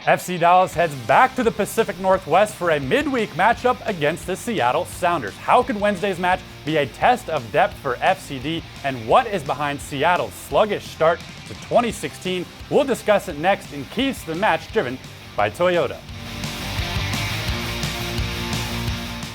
FC Dallas heads back to the Pacific Northwest for a midweek matchup against the Seattle Sounders. How could Wednesday's match be a test of depth for FCD, and what is behind Seattle's sluggish start to 2016? We'll discuss it next in Keys to the Match, driven by Toyota.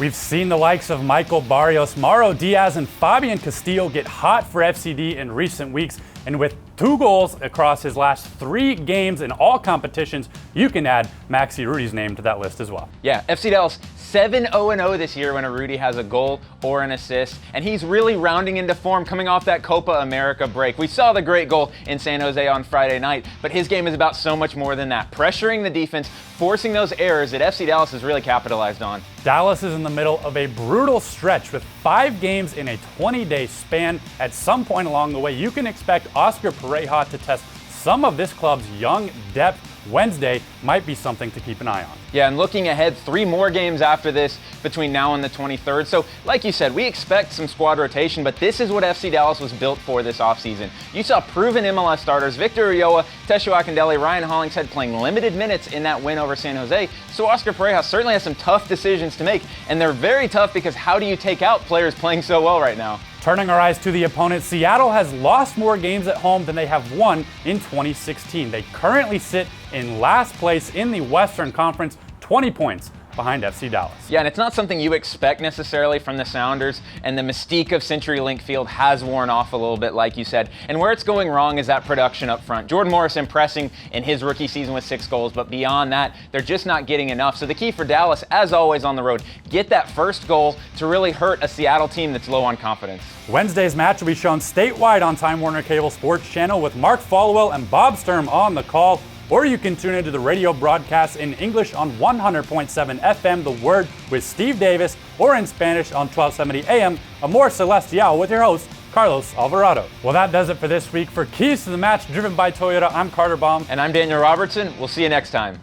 We've seen the likes of Michael Barrios, Mauro Diaz, and Fabian Castillo get hot for FCD in recent weeks, and with 2 goals across his last 3 games in all competitions, you can add Maxi Rudy's name to that list as well. Yeah, FC Dallas 7-0-0 this year when a Rudy has a goal or an assist, and he's really rounding into form coming off that Copa America break. We saw the great goal in San Jose on Friday night, but his game is about so much more than that. Pressuring the defense, forcing those errors that FC Dallas has really capitalized on. Dallas is in the middle of a brutal stretch with 5 games in a 20-day span. At some point along the way, you can expect Oscar Pareja to test some of this club's young depth. Wednesday might be something to keep an eye on. Yeah, and looking ahead, 3 more games after this between now and the 23rd. So, like you said, we expect some squad rotation, but this is what FC Dallas was built for this offseason. You saw proven MLS starters Victor Ulloa, Tesho Akindele, Ryan Hollingshead playing limited minutes in that win over San Jose. So Oscar Pareja certainly has some tough decisions to make, and they're very tough because how do you take out players playing so well right now? Turning our eyes to the opponent, Seattle has lost more games at home than they have won in 2016. They currently sit in last place in the Western Conference, 20 points behind FC Dallas. Yeah, and it's not something you expect necessarily from the Sounders, and the mystique of CenturyLink Field has worn off a little bit, like you said. And where it's going wrong is that production up front. Jordan Morris impressing in his rookie season with 6 goals, but beyond that, they're just not getting enough. So the key for Dallas, as always on the road, get that first goal to really hurt a Seattle team that's low on confidence. Wednesday's match will be shown statewide on Time Warner Cable Sports Channel with Mark Followell and Bob Sturm on the call. Or you can tune into the radio broadcast in English on 100.7 FM, The Word with Steve Davis, or in Spanish on 1270 AM, Amor Celestial with your host, Carlos Alvarado. Well, that does it for this week. For Keys to the Match, driven by Toyota, I'm Carter Baum. And I'm Daniel Robertson. We'll see you next time.